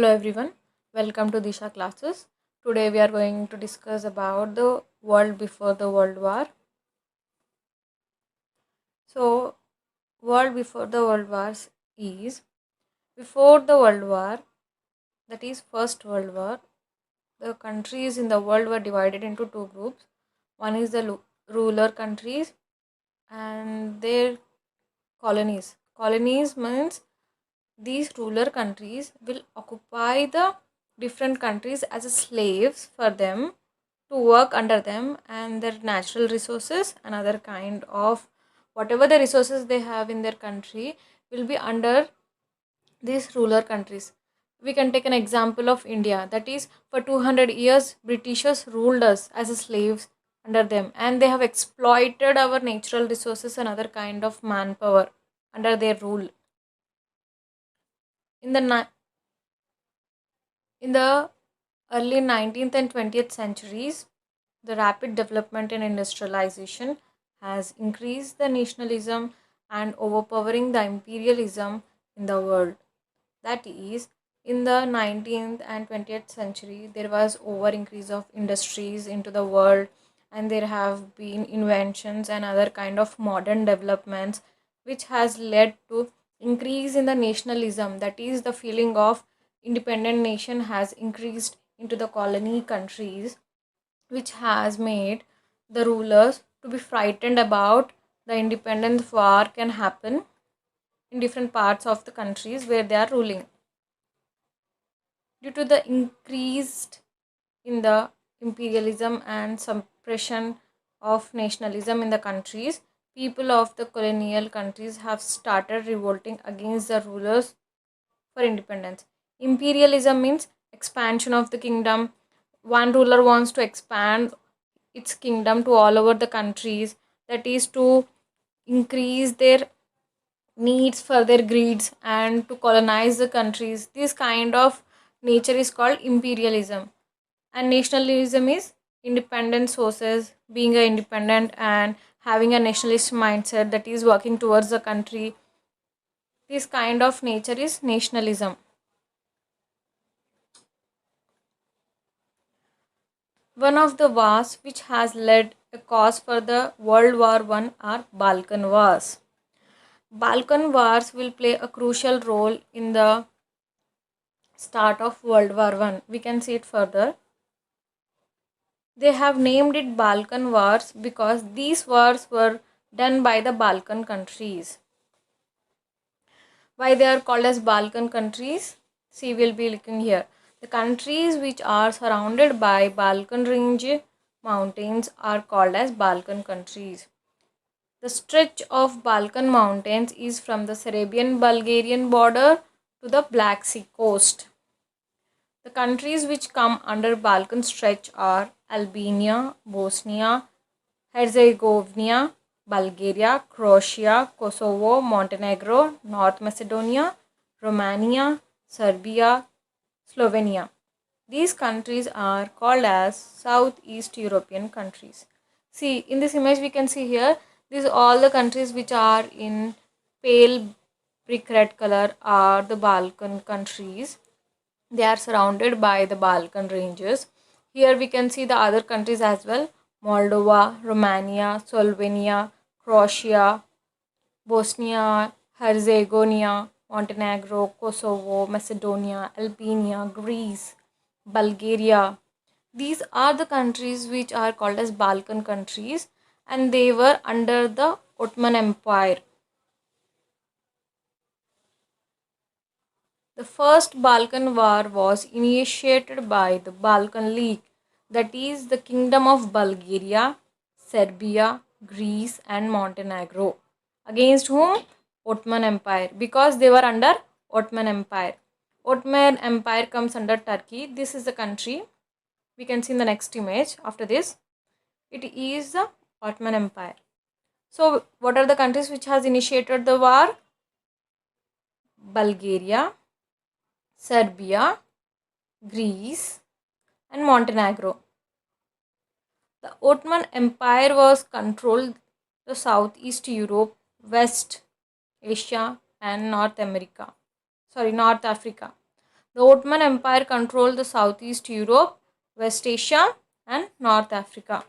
Hello everyone, welcome to Disha classes. Today we are going to discuss about the world before the World War. So, world before the World Wars is before the World War, that is First World War. The countries in the world were divided into two groups. One is the ruler countries and their colonies. Colonies means these ruler countries will occupy the different countries as slaves for them to work under them, and their natural resources and other kind of whatever the resources they have in their country will be under these ruler countries. We can take an example of India, that is for 200 years Britishers ruled us as slaves under them, and they have exploited our natural resources and other kind of manpower under their rule. In the in the early 19th and 20th centuries, the rapid development in industrialization has increased the nationalism and overpowering the imperialism in the world. That is, in the 19th and 20th century, there was over increase of industries into the world, and there have been inventions and other kind of modern developments which has led to increase in the nationalism, that is the feeling of independent nation has increased into the colony countries, which has made the rulers to be frightened about the independence war can happen in different parts of the countries where they are ruling. Due to the increased in the imperialism and suppression of nationalism in the countries, people of the colonial countries have started revolting against the rulers for independence. Imperialism means expansion of the kingdom. One ruler wants to expand its kingdom to all over the countries, that is to increase their needs for their greeds and to colonize the countries. This kind of nature is called imperialism. And nationalism is independent sources, being a independent and having a nationalist mindset, that is working towards the country. This kind of nature is nationalism. One of the wars which has led a cause for the World War One are Balkan Wars. Balkan Wars will play a crucial role in the start of World War One. We can see it further. They have named it Balkan Wars because these wars were done by the Balkan countries. Why they are called as Balkan countries? See, we'll be looking here. The countries which are surrounded by Balkan range mountains are called as Balkan countries. The stretch of Balkan mountains is from the Serbian-Bulgarian border to the Black Sea coast. The countries which come under Balkan stretch are Albania, Bosnia, Herzegovina, Bulgaria, Croatia, Kosovo, Montenegro, North Macedonia, Romania, Serbia, Slovenia. These countries are called as Southeast European countries. See, in this image we can see here, these are all the countries which are in pale brick red color are the Balkan countries. They are surrounded by the Balkan ranges. Here we can see the other countries as well: Moldova, Romania, Slovenia, Croatia, Bosnia, Herzegovina, Montenegro, Kosovo, Macedonia, Albania, Greece, Bulgaria. These are the countries which are called as Balkan countries, and they were under the Ottoman Empire. The First Balkan War was initiated by the Balkan League, that is, the Kingdom of Bulgaria, Serbia, Greece, and Montenegro. Against whom? Ottoman Empire, because they were under Ottoman Empire. Ottoman Empire comes under Turkey. This is the country. We can see in the next image after this. It is the Ottoman Empire. So, what are the countries which has initiated the war? Bulgaria, Serbia, Greece, and Montenegro. The Ottoman Empire was controlled the Southeast Europe, West Asia, and North Africa. The Ottoman Empire controlled the Southeast Europe, West Asia, and North Africa.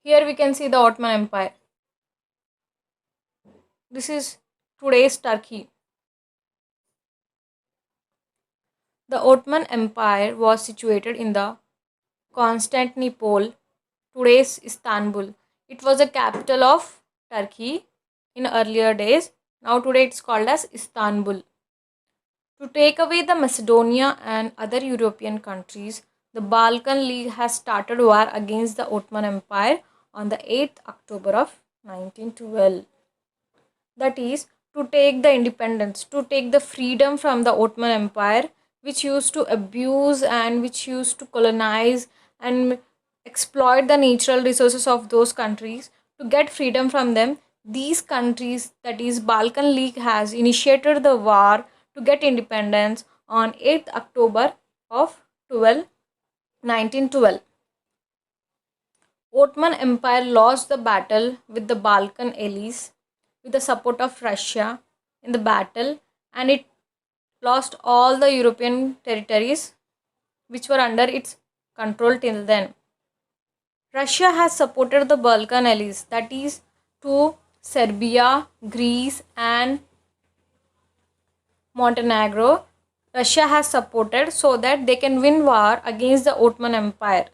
Here we can see the Ottoman Empire. This is today's Turkey. The Ottoman Empire was situated in the Constantinople, today's Istanbul. It was the capital of Turkey in earlier days. Now today it's called as Istanbul. To take away the Macedonia and other European countries, the Balkan League has started war against the Ottoman Empire on the 8th October of 1912. That is, to take the independence, to take the freedom from the Ottoman Empire, which used to abuse and which used to colonize and exploit the natural resources of those countries. To get freedom from them, these countries, that is Balkan League, has initiated the war to get independence on 8th October of 1912. Ottoman Empire lost the battle with the Balkan allies with the support of Russia in the battle, and it lost all the European territories which were under its control till then. Russia has supported the Balkan allies, that is to Serbia, Greece, and Montenegro. Russia has supported so that they can win war against the Ottoman Empire.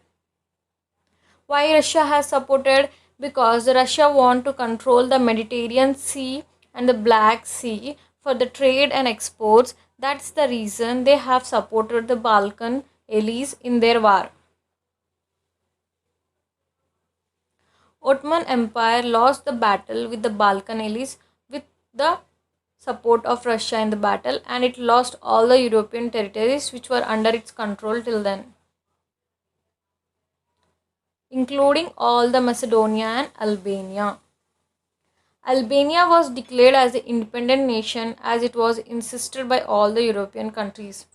Why Russia has supported? Because Russia want to control the Mediterranean Sea and the Black Sea for the trade and exports. That's the reason they have supported the Balkan allies in their war. Ottoman Empire lost the battle with the Balkan allies with the support of Russia in the battle, and it lost all the European territories which were under its control till then, including all the Macedonia and Albania. Albania was declared as an independent nation as it was insisted by all the European countries.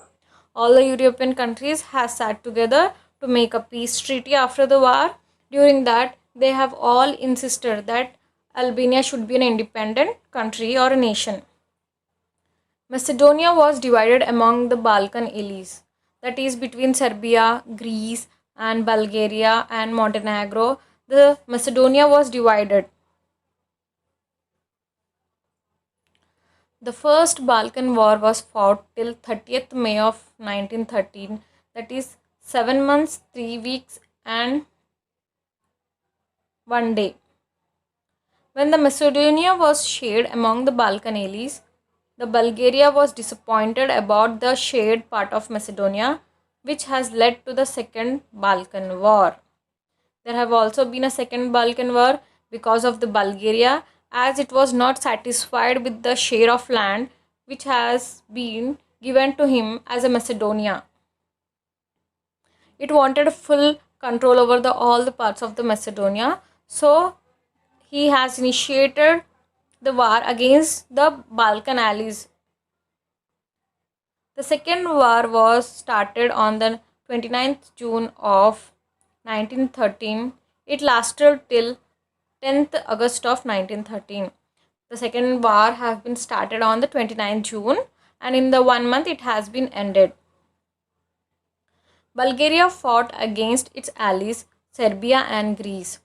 All the European countries have sat together to make a peace treaty after the war. During that, they have all insisted that Albania should be an independent country or a nation. Macedonia was divided among the Balkan allies, that is between Serbia, Greece, and Bulgaria and Montenegro. The Macedonia was divided. The First Balkan War was fought till 30th May of 1913, that is 7 months, 3 weeks, and 1 day. When the Macedonia was shared among the Balkan allies, the Bulgaria was disappointed about the shared part of Macedonia, which has led to the Second Balkan War. There have also been a Second Balkan War because of the Bulgaria, as it was not satisfied with the share of land which has been given to him as a Macedonia. It wanted full control over all the parts of the Macedonia, so he has initiated the war against the Balkan allies. The second war was started on the 29th June of 1913. It lasted till 10th August of 1913. The second war has been started on the 29th June, and in the 1 month it has been ended. Bulgaria fought against its allies Serbia and Greece.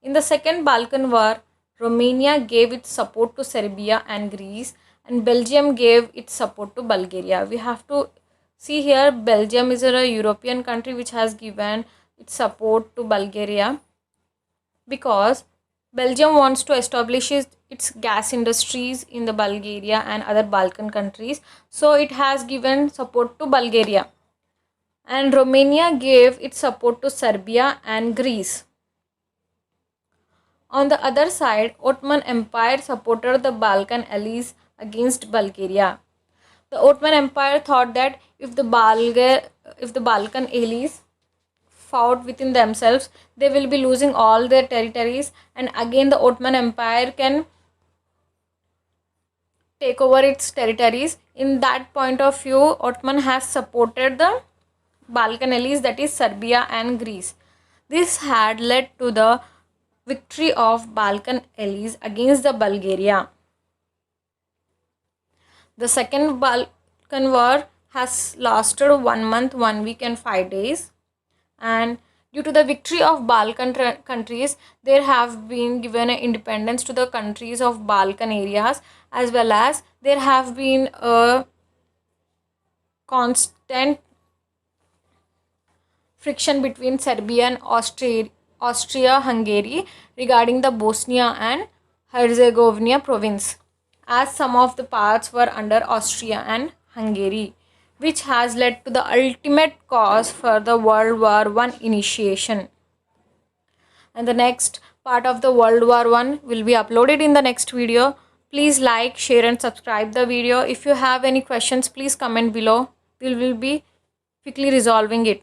In the Second Balkan War, Romania gave its support to Serbia and Greece, and Belgium gave its support to Bulgaria. We have to see here, Belgium is a European country which has given its support to Bulgaria because Belgium wants to establish its gas industries in the Bulgaria and other Balkan countries. So it has given support to Bulgaria. And Romania gave its support to Serbia and Greece. On the other side, Ottoman Empire supported the Balkan allies against Bulgaria. The Ottoman Empire thought that if the Balkan allies fought within themselves, they will be losing all their territories, and again the Ottoman Empire can take over its territories. In that point of view, Ottoman has supported the Balkan allies, that is Serbia and Greece. This had led to the victory of Balkan allies against the Bulgaria. The Second Balkan War has lasted 1 month, 1 week, and 5 days. And due to the victory of Balkan countries, there have been given independence to the countries of Balkan areas, as well as there have been a constant friction between Serbia and Austria-Hungary regarding the Bosnia and Herzegovina province, as some of the parts were under Austria and Hungary, which has led to the ultimate cause for the World War I initiation. And the next part of the World War I will be uploaded in the next video. Please like, share and subscribe the video. If you have any questions, please comment below. We will be quickly resolving it.